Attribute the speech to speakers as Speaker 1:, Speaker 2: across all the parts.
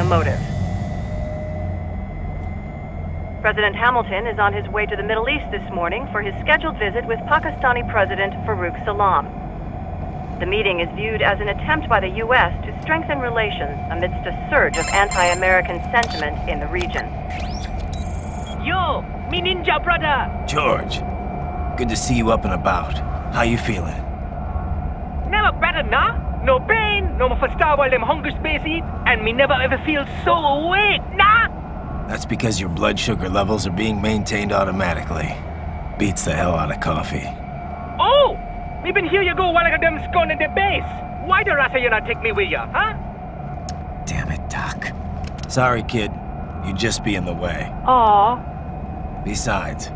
Speaker 1: a motive. President Hamilton is on his way to the Middle East this morning for his scheduled visit with Pakistani President Farouk Salam. The meeting is viewed as an attempt by the U.S. to strengthen relations amidst a surge of anti-American sentiment in the region.
Speaker 2: Yo, me ninja brother!
Speaker 3: George, good to see you up and about. How you feeling?
Speaker 2: Never better, nah? No pain, no more for star while them hunger space eat, and me never ever feel so awake, nah?
Speaker 3: That's because your blood sugar levels are being maintained automatically. Beats the hell out of coffee.
Speaker 2: Oh! Me been here you go while I got them scone in the base. Why the rasta you not take me with ya, huh?
Speaker 3: Damn it, Doc. Sorry, kid. You'd just be in the way.
Speaker 2: Aw.
Speaker 3: Besides,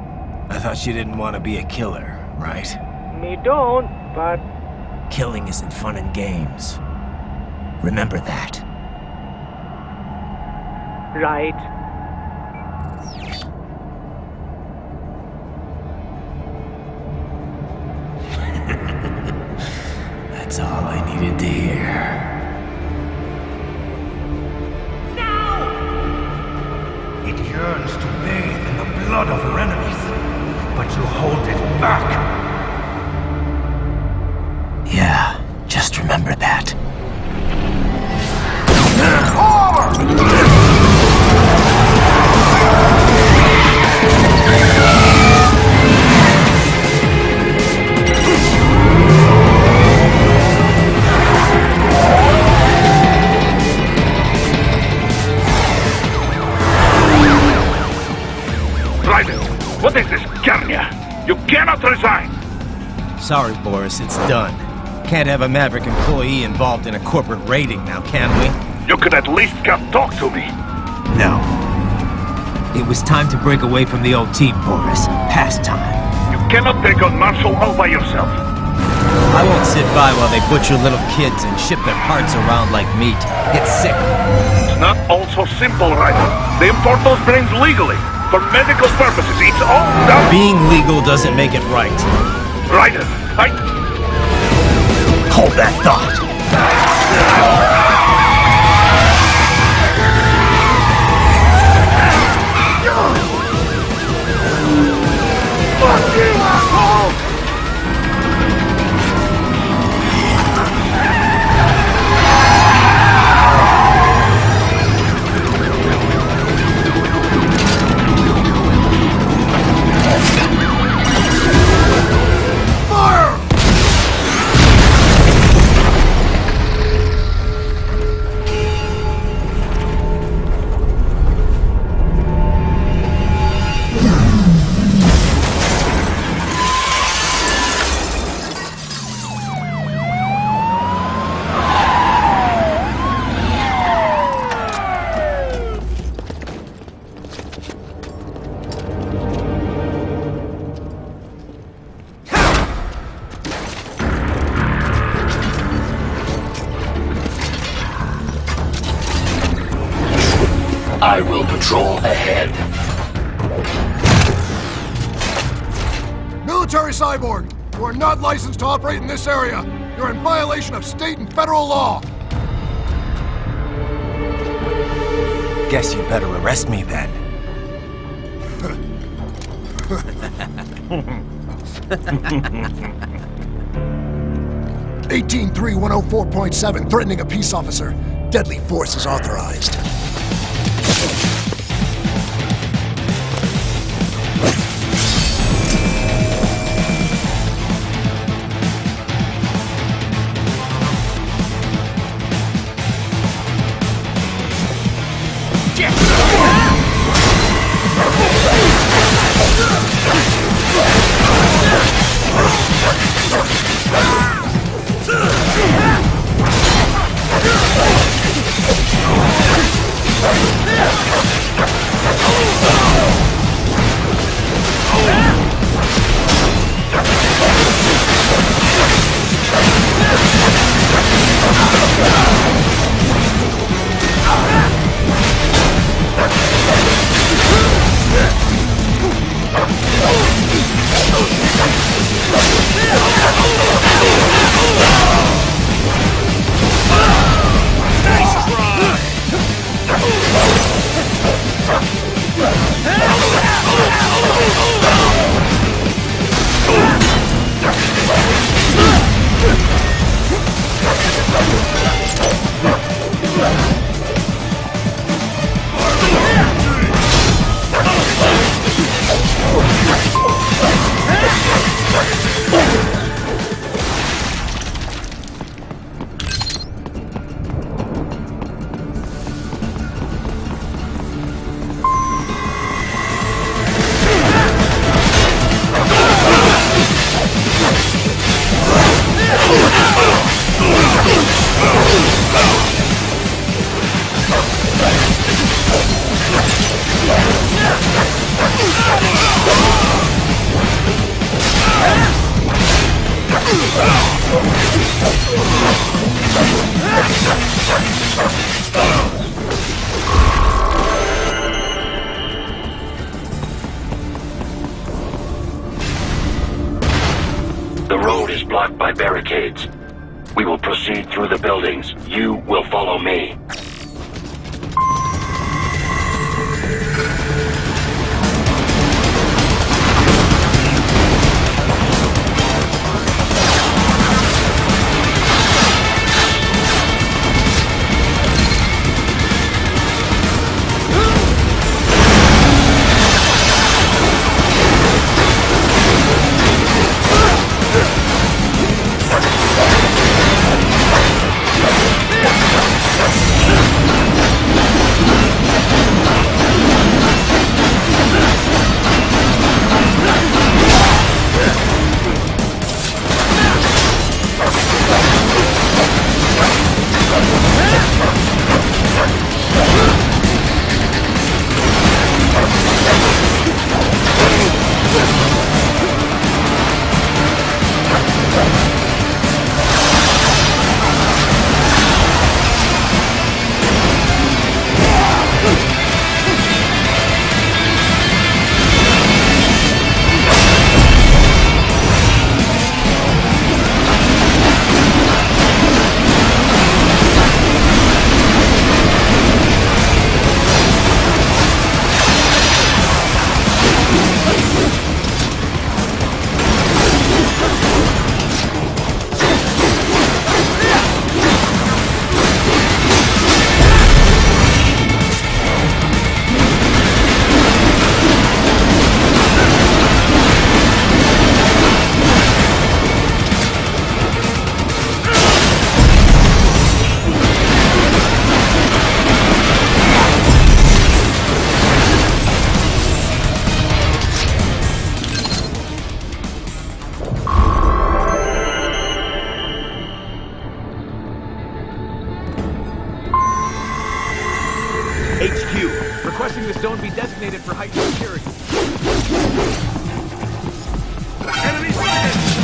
Speaker 3: I thought you didn't want to be a killer, right?
Speaker 2: Me don't, but...
Speaker 3: Killing isn't fun and games. Remember that.
Speaker 2: Right.
Speaker 3: That's all I needed to hear.
Speaker 2: No!
Speaker 4: It yearns to bathe in the blood of your enemies, but you hold it back.
Speaker 3: Yeah, just remember that.
Speaker 4: What is this, Kenya? You cannot resign!
Speaker 3: Sorry, Boris, it's done. Can't have a Maverick employee involved in a corporate raiding now, can we?
Speaker 4: You could at least come talk to me.
Speaker 3: No. It was time to break away from the old team, Boris. Past time.
Speaker 4: You cannot take on Marshall all by yourself.
Speaker 3: I won't sit by while they butcher little kids and ship their parts around like meat. It's sick.
Speaker 4: It's not all so simple, Ryder. They import those brains legally. For medical purposes, it's all done.
Speaker 3: Being legal doesn't make it right.
Speaker 4: Ryder,
Speaker 3: Hold that thought.
Speaker 4: Fuck you, asshole!
Speaker 5: I will patrol ahead.
Speaker 6: Military cyborg, you are not licensed to operate in this area. You're in violation of state and federal law.
Speaker 3: Guess you better arrest me then.
Speaker 6: 183-104.7, threatening a peace officer. Deadly force is authorized.
Speaker 5: The road is blocked by barricades. We will proceed through the buildings. You will follow me.
Speaker 7: HQ, requesting the zone be designated for heightened security. Enemy spotted!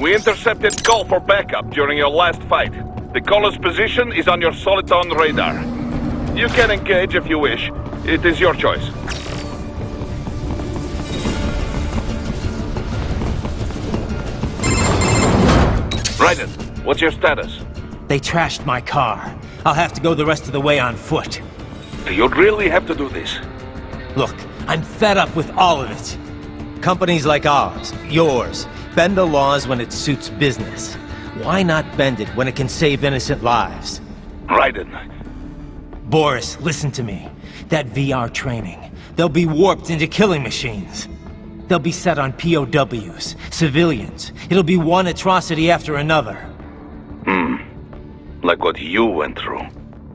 Speaker 4: We intercepted call for backup during your last fight. The caller's position is on your Soliton radar. You can engage if you wish. It is your choice. Raiden, what's your status?
Speaker 3: They trashed my car. I'll have to go the rest of the way on foot.
Speaker 4: Do you really have to do this?
Speaker 3: Look, I'm fed up with all of it. Companies like ours, yours, bend the laws when it suits business. Why not bend it when it can save innocent lives?
Speaker 4: Raiden.
Speaker 3: Boris, listen to me. That VR training, they'll be warped into killing machines. They'll be set on POWs, civilians. It'll be one atrocity after another.
Speaker 4: Like what you went through.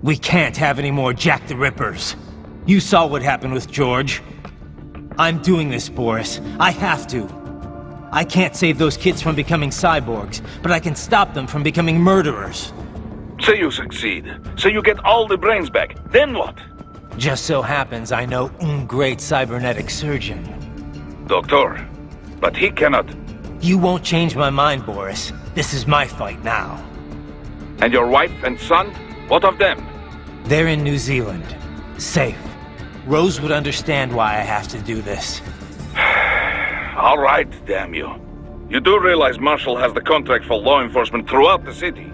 Speaker 3: We can't have any more Jack the Rippers. You saw what happened with George. I'm doing this, Boris. I have to. I can't save those kids from becoming cyborgs, but I can stop them from becoming murderers.
Speaker 4: Say you succeed. Say you get all the brains back. Then what?
Speaker 3: Just so happens I know un great cybernetic surgeon.
Speaker 4: Doctor. But he cannot.
Speaker 3: You won't change my mind, Boris. This is my fight now.
Speaker 4: And your wife and son? What of them?
Speaker 3: They're in New Zealand. Safe. Rose would understand why I have to do this.
Speaker 4: All right, damn you. You do realize Marshall has the contract for law enforcement throughout the city.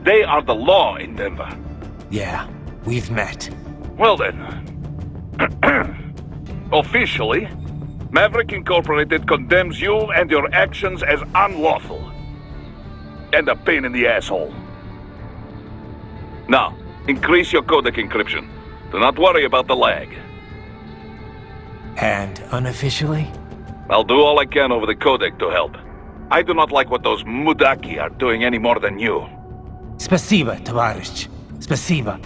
Speaker 4: They are the law in Denver.
Speaker 3: Yeah, we've met.
Speaker 4: Well then. Officially, Maverick Incorporated condemns you and your actions as unlawful. And a pain in the asshole. Now, increase your codec encryption. Do not worry about the lag.
Speaker 3: And unofficially?
Speaker 4: I'll do all I can over the codec to help. I do not like what those Mudaki are doing any more than you.
Speaker 3: Спасибо, товарищ. Спасибо.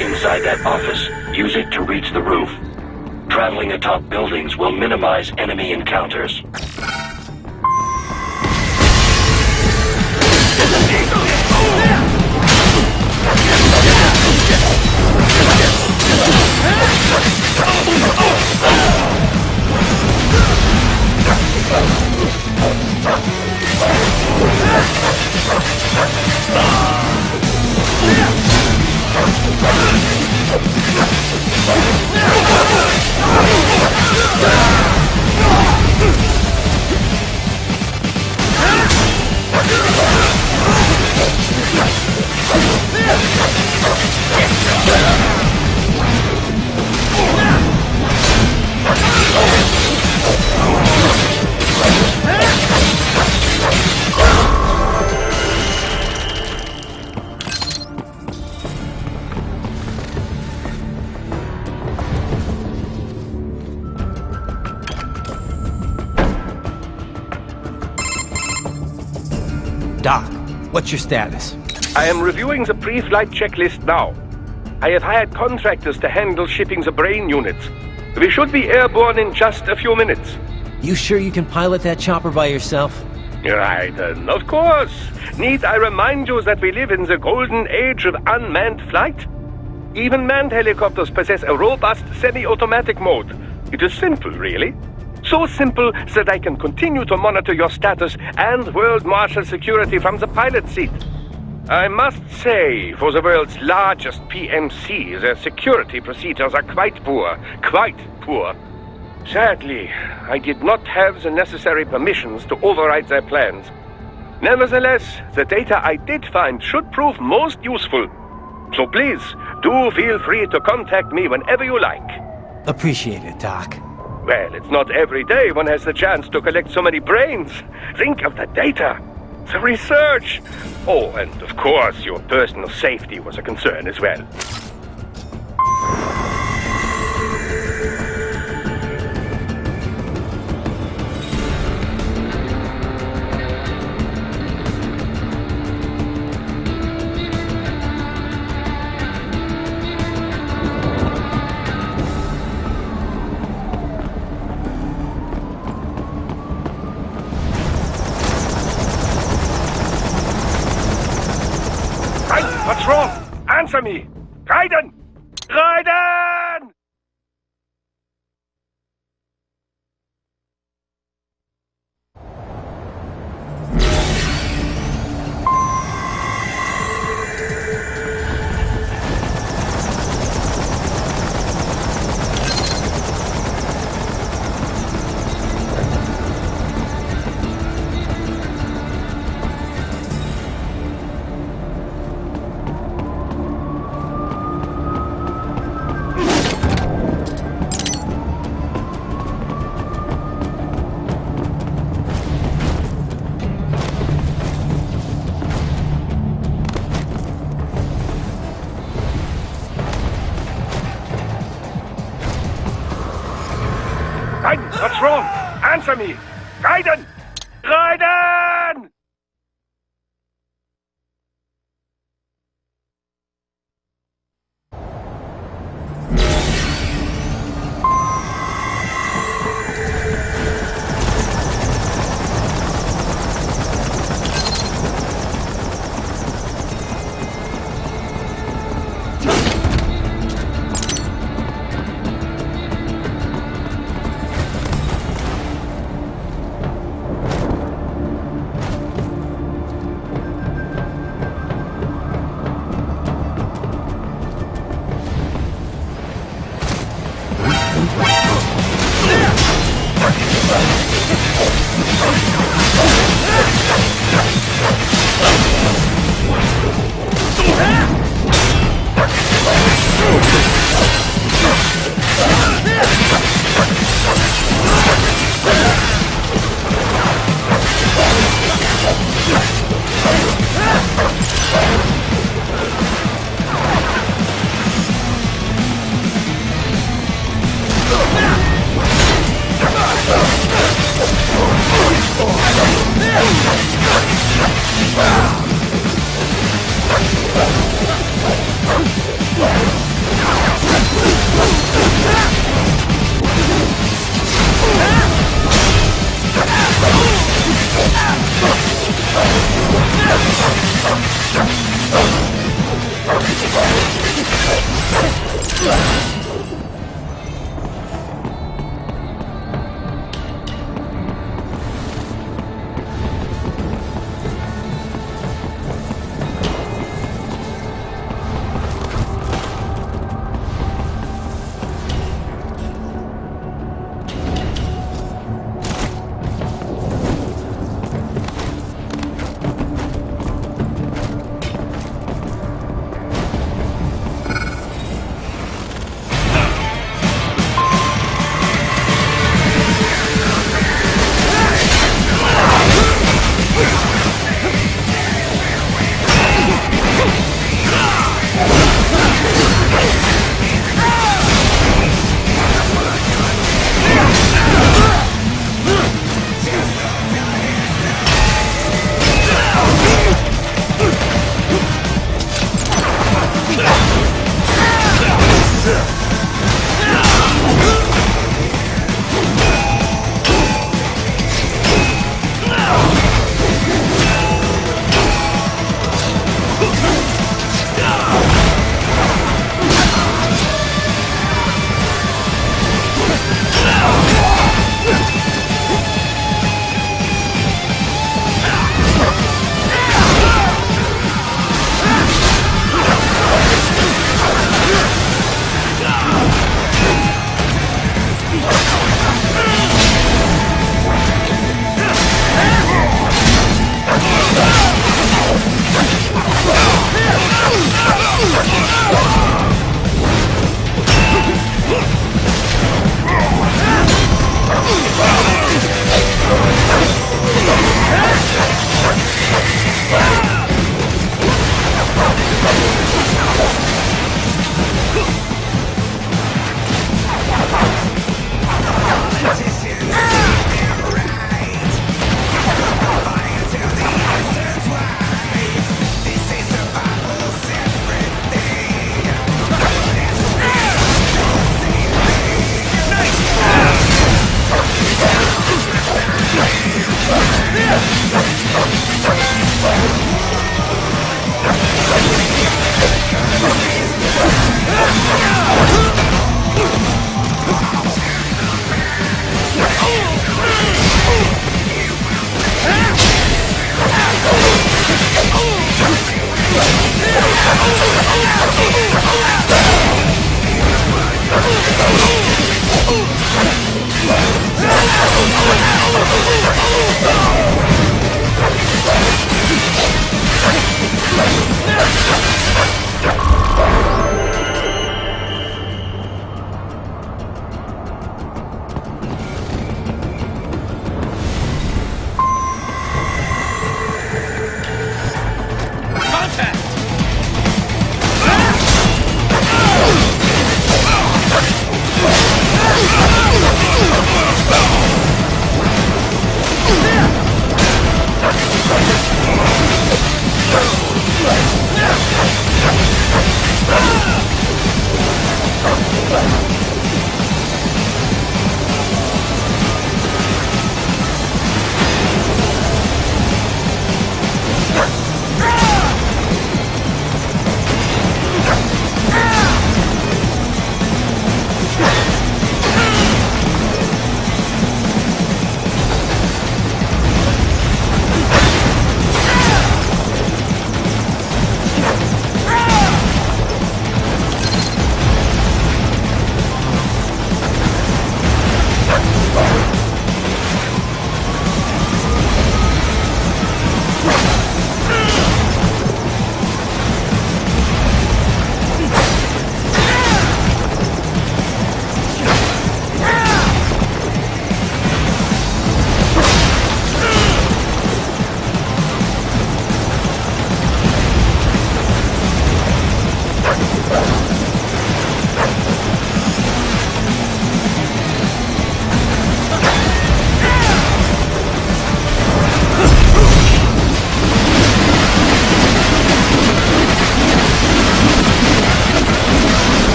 Speaker 5: Inside that office, use it to reach the roof. Traveling atop buildings will minimize enemy encounters.
Speaker 3: Doc, what's your status?
Speaker 8: I am reviewing the pre-flight checklist now. I have hired contractors to handle shipping the brain units. We should be airborne in just a few minutes.
Speaker 3: You sure you can pilot that chopper by yourself?
Speaker 8: Right, of course. Need I remind you that we live in the golden age of unmanned flight? Even manned helicopters possess a robust semi-automatic mode. It is simple, really. So simple that I can continue to monitor your status and world marshal security from the pilot seat. I must say, for the world's largest PMC, their security procedures are quite poor. Quite poor. Sadly, I did not have the necessary permissions to override their plans. Nevertheless, the data I did find should prove most useful. So please, do feel free to contact me whenever you like.
Speaker 3: Appreciate it, Doc.
Speaker 8: Well, it's not every day one has the chance to collect so many brains. Think of the data, the research. Oh, and of course, your personal safety was a concern as well. What's wrong? Answer me! Raiden! Raiden! Raiden, what's wrong? Answer me! Raiden! Raiden!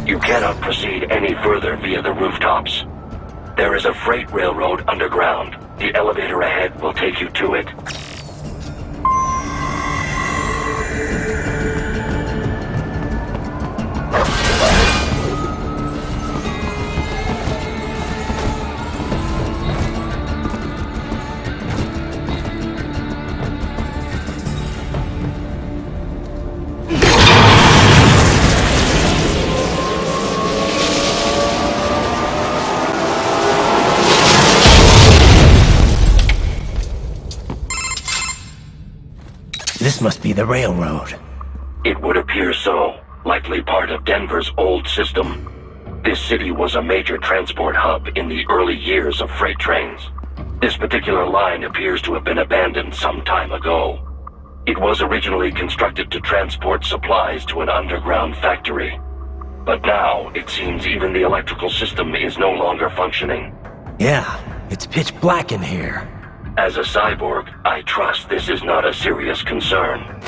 Speaker 5: You cannot proceed any further via the rooftops. There is a freight railroad underground. The elevator ahead will take you to it.
Speaker 3: This must be the railroad.
Speaker 5: It would appear so. Likely part of Denver's old system. This city was a major transport hub in the early years of freight trains. This particular line appears to have been abandoned some time ago. It was originally constructed to transport supplies to an underground factory. But now, it seems even the electrical system is no longer functioning.
Speaker 3: Yeah, it's pitch black in here.
Speaker 5: As a cyborg, I trust this is not a serious concern.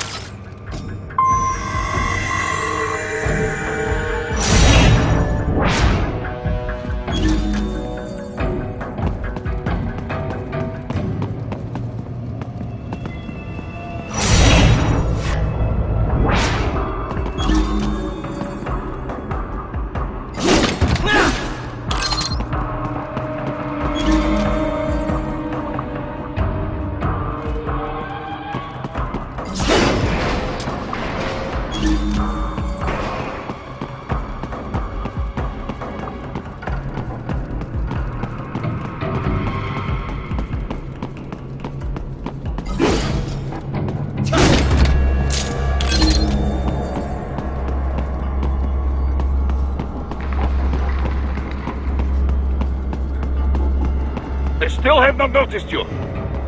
Speaker 4: They still have not noticed you.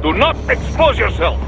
Speaker 4: Do not expose yourself.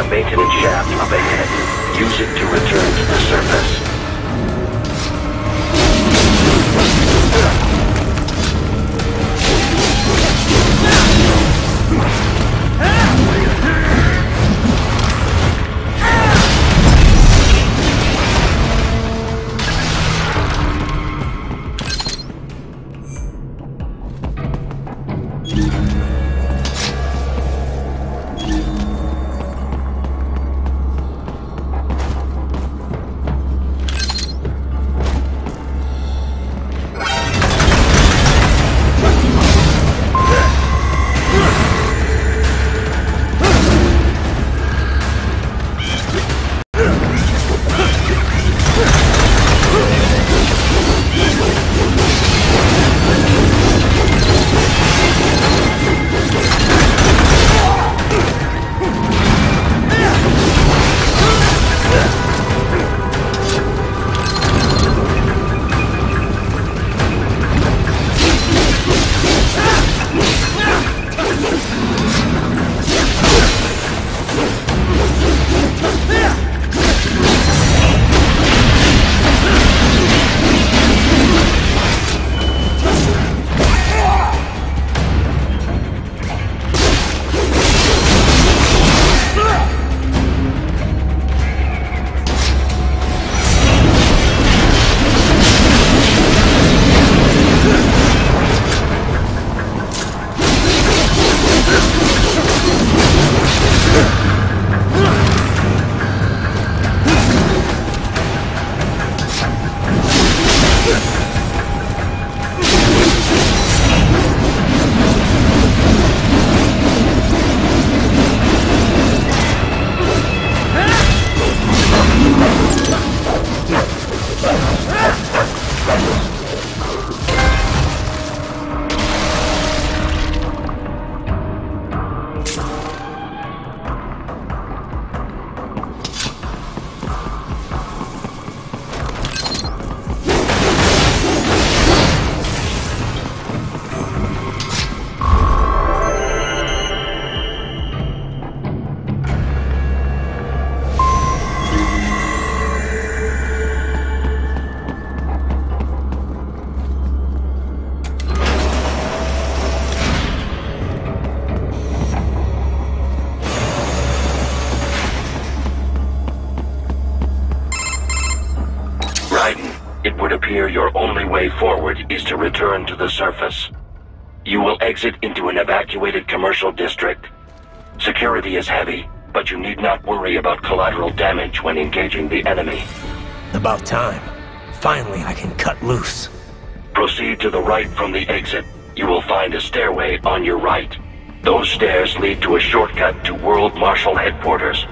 Speaker 5: maintenance shaft up ahead. Use it to return to the surface. It would appear your only way forward is to return to the surface. You will exit into an evacuated commercial district. Security is heavy, but you need not worry about collateral damage when engaging the enemy.
Speaker 3: About time. Finally, I can cut loose.
Speaker 5: Proceed to the right from the exit. You will find a stairway on your right. Those stairs lead to a shortcut to World Marshal Headquarters.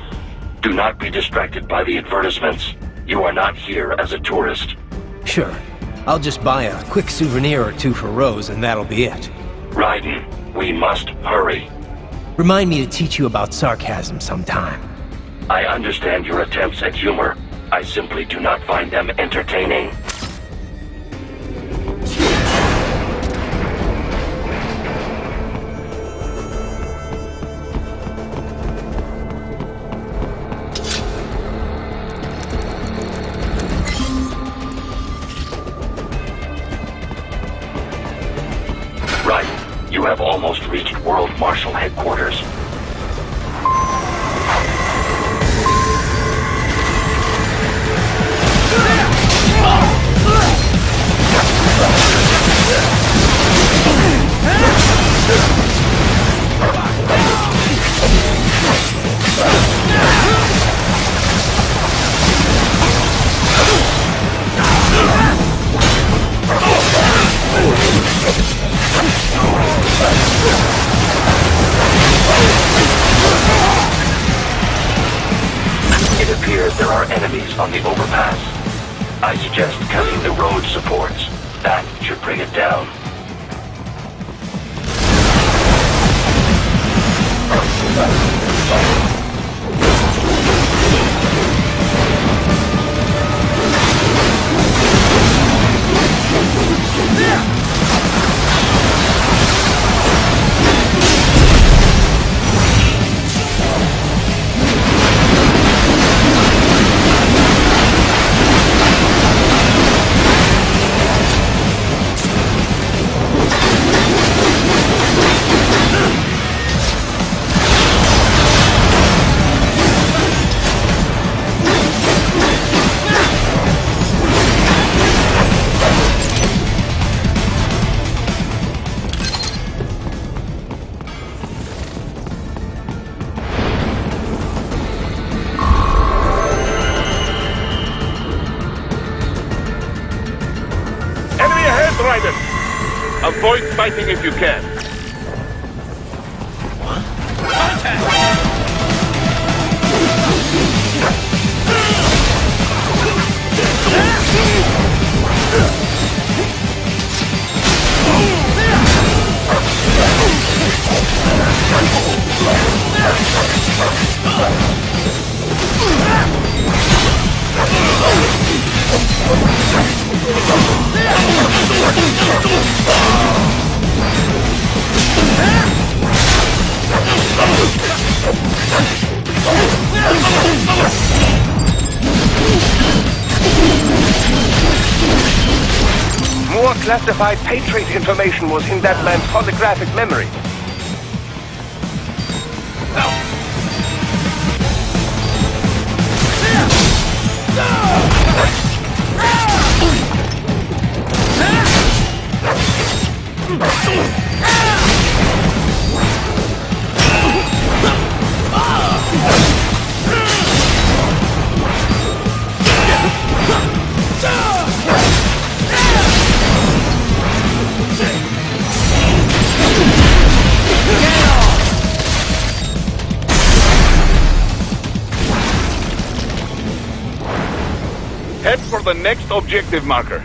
Speaker 5: Do not be distracted by the advertisements. You are not here as a tourist.
Speaker 3: Sure. I'll just buy a quick souvenir or two for Rose, and that'll be it.
Speaker 5: Raiden, we must hurry.
Speaker 3: Remind me to teach you about sarcasm sometime.
Speaker 5: I understand your attempts at humor. I simply do not find them entertaining. You have almost reached World Marshal Headquarters. It appears there are enemies on the overpass. I suggest cutting the road supports. That should bring it down.
Speaker 4: Avoid fighting if you can.
Speaker 8: More classified Patriot information was in that man's holographic memory.
Speaker 4: Head for the next objective marker.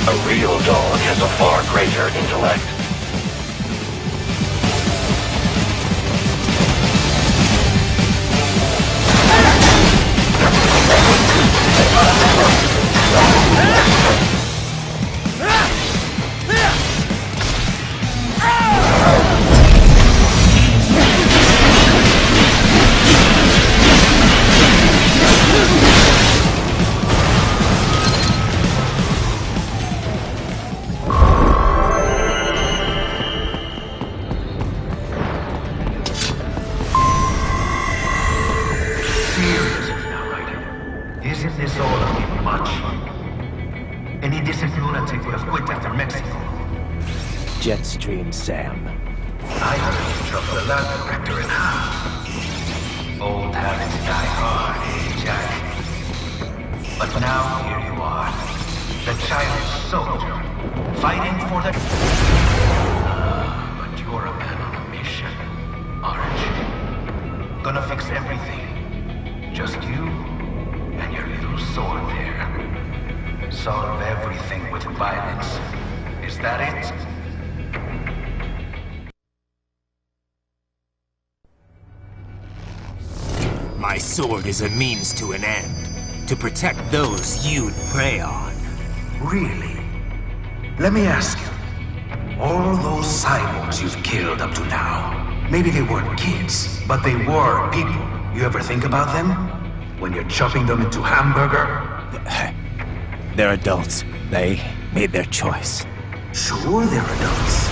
Speaker 5: A real dog has a far greater intellect.
Speaker 9: Isn't this all a bit much? Any decent lunatic would have quit after Mexico.
Speaker 3: Jetstream, Sam.
Speaker 9: I heard you dropped the lab director in half. Old habits die hard, eh, Jack? But now here you are, the child soldier, fighting for the... But you're a man on a mission, aren't you? Gonna fix everything. Just you and your little sword there. Solve everything with violence. Is that it?
Speaker 3: My sword is a means to an end. To protect those you'd prey on.
Speaker 9: Really? Let me ask you. All those cyborgs you've killed up to now, maybe they weren't kids, but they were people. You ever think about them? When you're chopping them into hamburger?
Speaker 3: They're adults. They made their choice.
Speaker 9: Sure they're adults.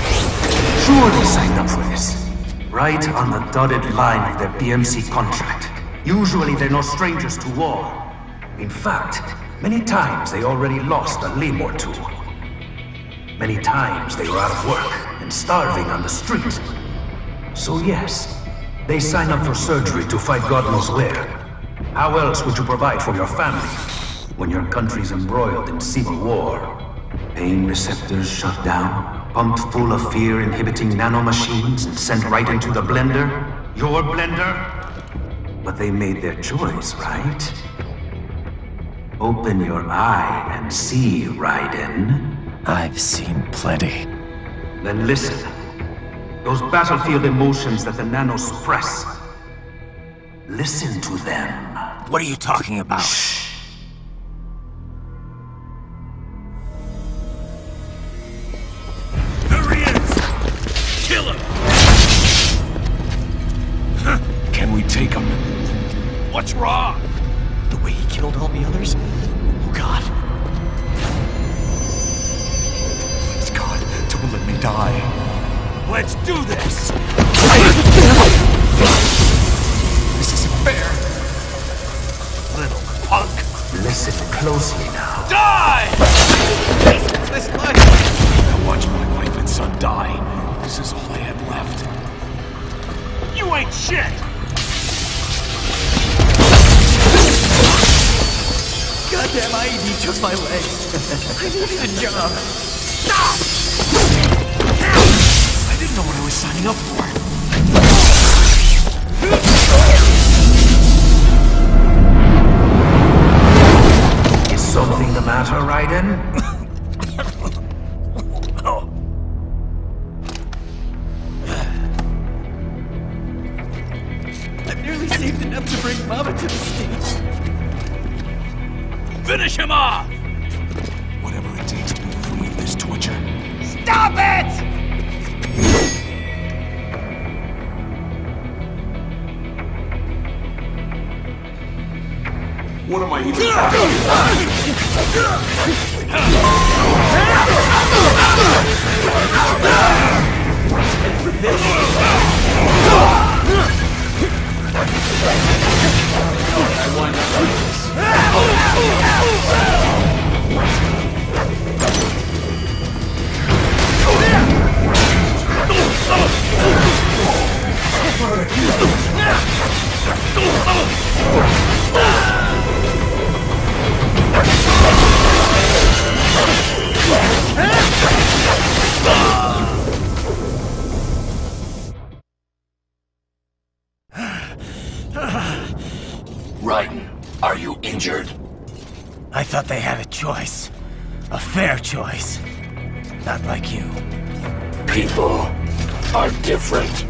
Speaker 9: Sure they signed up for this. Right on the dotted line of their BMC contract. Usually they're no strangers to war. In fact, many times they already lost a limb or two. Many times they were out of work and starving on the street. So yes, they sign up for surgery to fight God knows where. How else would you provide for your family when your country's embroiled in civil war? Pain receptors shut down, pumped full of fear-inhibiting nanomachines and sent right into the blender? Your blender? But they made their choice, right? Open your eye and see, Raiden.
Speaker 3: I've seen plenty.
Speaker 9: Then listen. Those battlefield emotions that the nanos suppress. Listen to them.
Speaker 3: What are you talking about?
Speaker 9: Shh.
Speaker 7: There he is! Kill him!
Speaker 10: Can we take him?
Speaker 7: What's wrong?
Speaker 10: The way he killed all the others? Oh God. Please God, don't let me die.
Speaker 7: Let's do this!
Speaker 10: This isn't fair.
Speaker 7: Little punk!
Speaker 9: Listen closely now.
Speaker 7: Die!
Speaker 10: This life! I watched my wife and son die. This is all I had left.
Speaker 7: You ain't shit!
Speaker 10: Goddamn IED took my legs. I needed a job.
Speaker 7: Stop!
Speaker 10: I didn't know what I was signing up for.
Speaker 9: Is something the matter, Raiden?
Speaker 10: I've nearly saved enough to bring Mama to the States.
Speaker 7: Finish him off!
Speaker 10: Whatever it takes to be free of this torture.
Speaker 7: Stop it!
Speaker 10: What am I even talking
Speaker 5: Raiden, are you injured?
Speaker 3: I thought they had a choice. A fair choice. Not like you.
Speaker 5: People are different.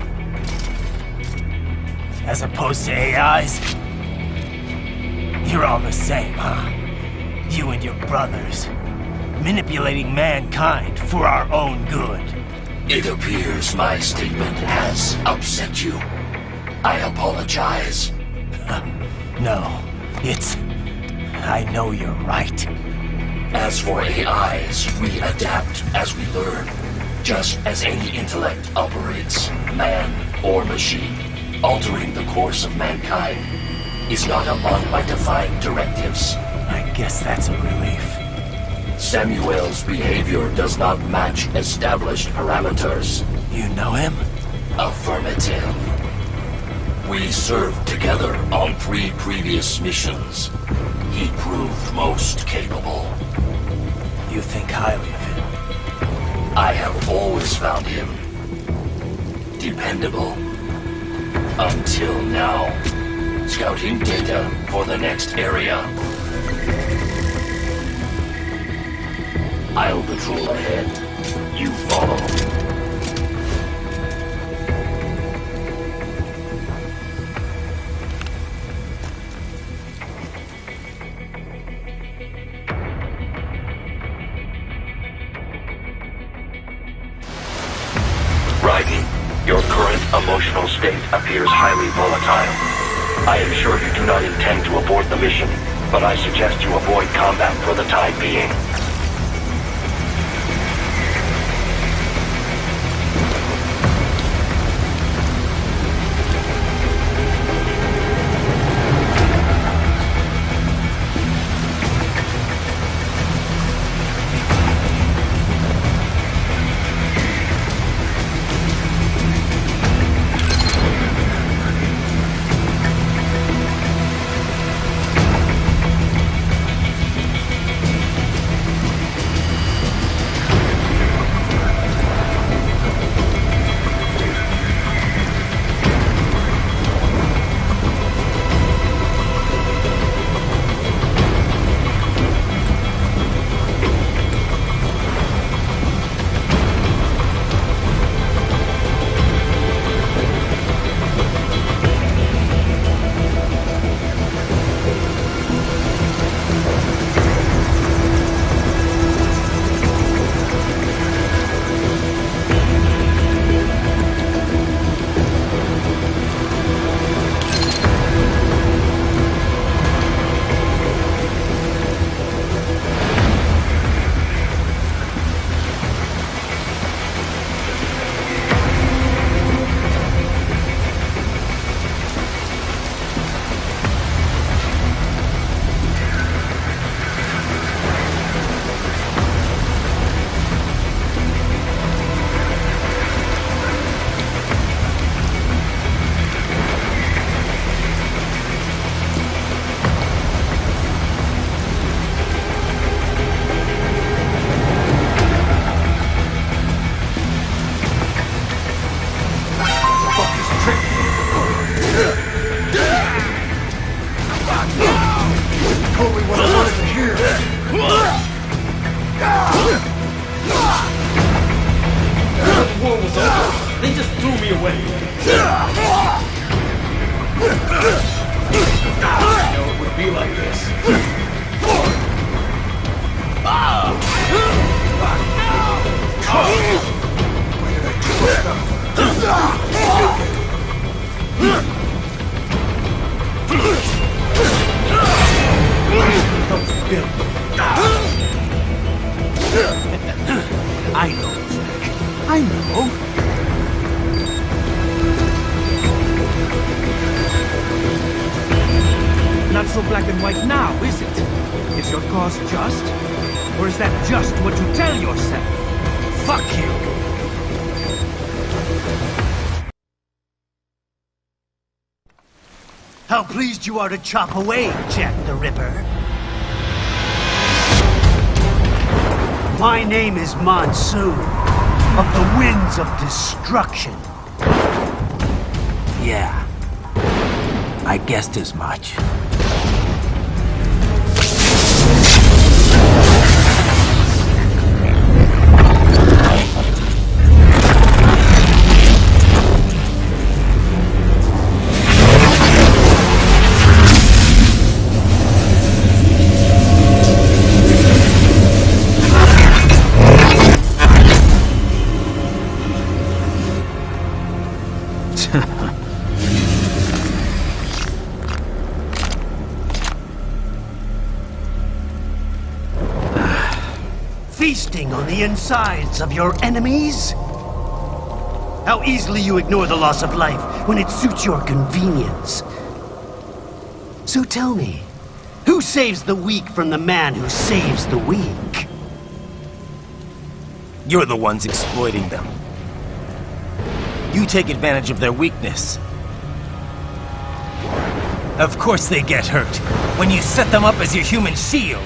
Speaker 3: As opposed to AIs? You're all the same, huh? You and your brothers. Manipulating mankind for our own good.
Speaker 5: It appears my statement has upset you. I apologize.
Speaker 3: No, it's... I know you're right.
Speaker 5: As for AIs, we adapt as we learn. Just as any intellect operates, man or machine. Altering the course of mankind is not among my defined directives.
Speaker 3: I guess that's a relief.
Speaker 5: Samuel's behavior does not match established parameters.
Speaker 3: You know him?
Speaker 5: Affirmative. We served together on 3 previous missions. He proved most capable.
Speaker 3: You think highly of him?
Speaker 5: I have always found him dependable. Until now. Scouting data for the next area. I'll patrol ahead. You follow. Writing. Your current emotional state appears highly volatile. I am sure you do not intend to abort the mission, but I suggest you avoid combat for the time being.
Speaker 9: I know, Jack. I know. Not so black and white now, is it? Is your cause just? Or is that just what you tell yourself? Fuck you!
Speaker 11: How pleased you are to chop away, Jack the Ripper. My name is Monsoon, of the Winds of Destruction.
Speaker 3: Yeah. I guessed as much.
Speaker 11: feasting on the insides of your enemies? How easily you ignore the loss of life when it suits your convenience. So tell me, who saves the weak from the man who saves the weak?
Speaker 3: You're the ones exploiting them. You take advantage of their weakness. Of course they get hurt when you set them up as your human shield.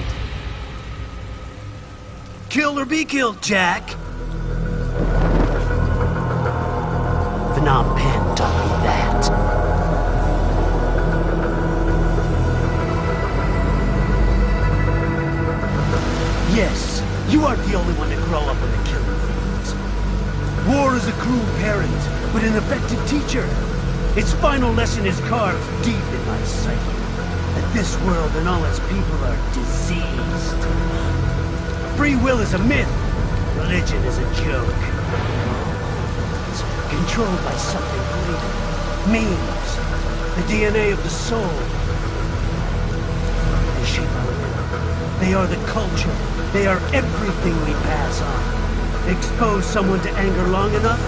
Speaker 11: Kill or be killed, Jack. Phnom Penh taught me that. Yes, you aren't the only one to grow up on the killing fields. War is a cruel parent, but an effective teacher. Its final lesson is carved deep in my psyche. That this world and all its people are diseased. Free will is a myth. Religion is a joke. It's controlled by something greater. Memes. The DNA of the soul. They shape our will. They are the culture. They are everything we pass on. Expose someone to anger long enough,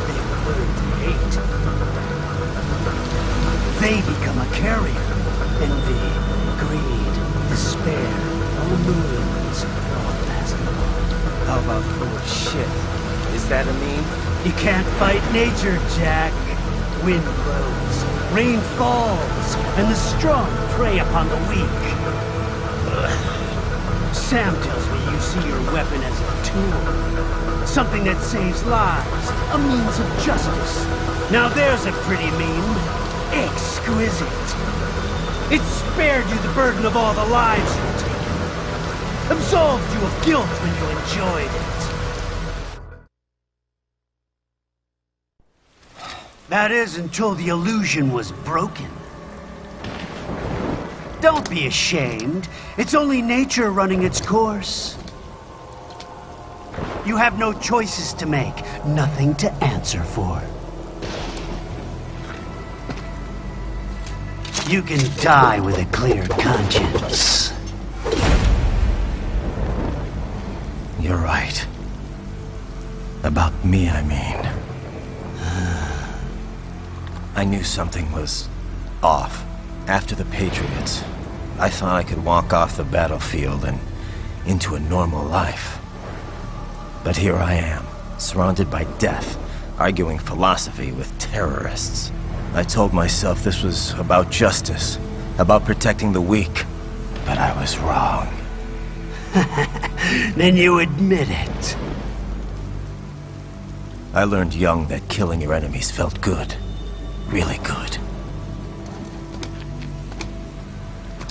Speaker 11: they will learn to hate. They become a carrier. Envy, greed, despair, all moons, all passing on.
Speaker 3: How about full of shit? Is that a meme?
Speaker 11: You can't fight nature, Jack. Wind blows, rain falls, and the strong prey upon the weak. Sam tells me you see your weapon as a tool. Something that saves lives, a means of justice. Now there's a pretty meme. Exquisite. It spared you the burden of all the lives you've taken. Absolved you of guilt when you enjoyed it. That is until the illusion was broken. Don't be ashamed. It's only nature running its course. You have no choices to make, nothing to answer for. You can die with a clear conscience.
Speaker 3: You're right. About me, I mean. I knew something was off. After the Patriots, I thought I could walk off the battlefield and into a normal life. But here I am, surrounded by death, arguing philosophy with terrorists. I told myself this was about justice, about protecting the weak, but I was wrong.
Speaker 11: Then you admit it.
Speaker 3: I learned young that killing your enemies felt good. Really good.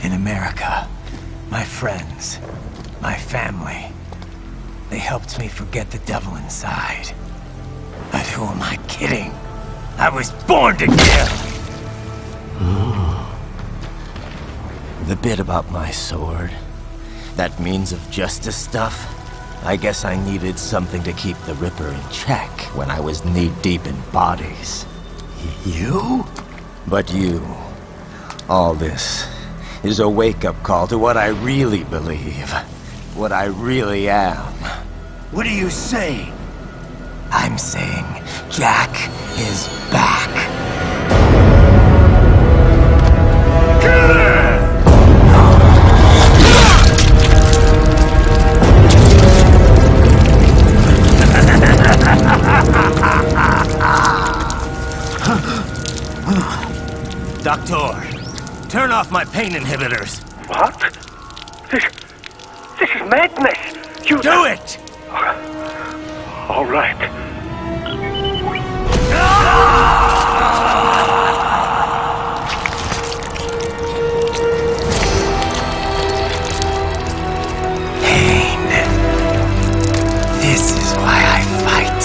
Speaker 3: In America, my friends, my family, they helped me forget the devil inside. But who am I kidding? I was born to kill! The bit about my sword, that means of justice stuff, I guess I needed something to keep the Ripper in check when I was knee-deep in bodies.
Speaker 11: You?
Speaker 3: But you, all this, is a wake-up call to what I really believe. What I really am.
Speaker 11: What are you saying?
Speaker 3: I'm saying Jack is back. Doctor, turn off my pain inhibitors.
Speaker 8: What? This is madness! You
Speaker 3: do it!
Speaker 8: All right.
Speaker 3: Pain. This is why I fight.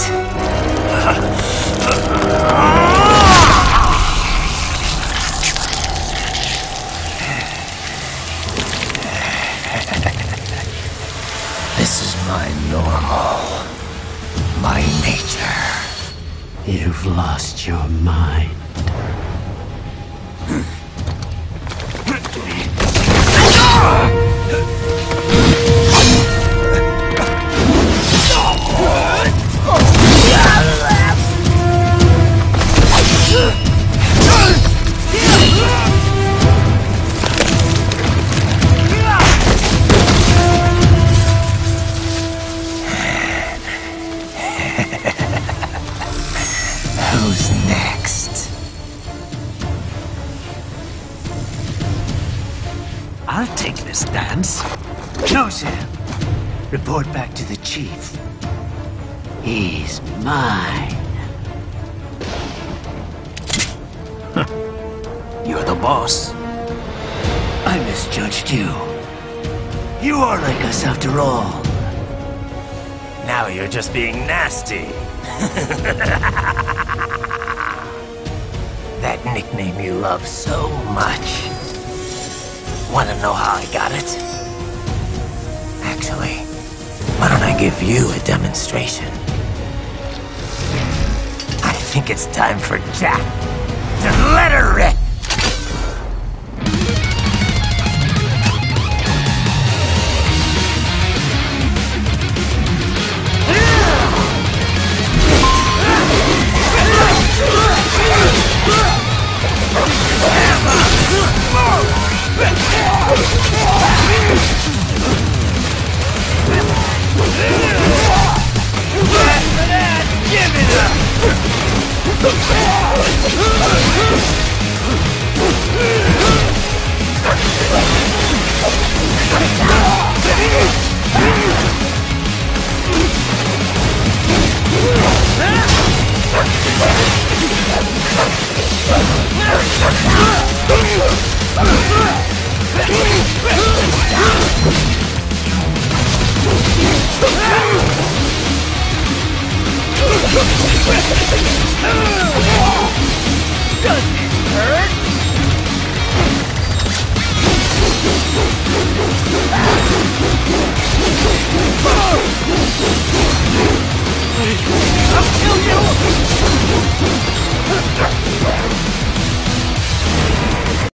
Speaker 3: This is my normal. My nature.
Speaker 11: You've lost your mind. I'll take this dance. No, Sam. Report back to the chief. He's mine. You're the boss. I misjudged you. You are like us after all.
Speaker 3: Now you're just being nasty. That nickname you love so much. Wanna know how I got it? Actually, why don't I give you a demonstration? I think it's time for Jack to let her rip!
Speaker 7: Give it up! Does it?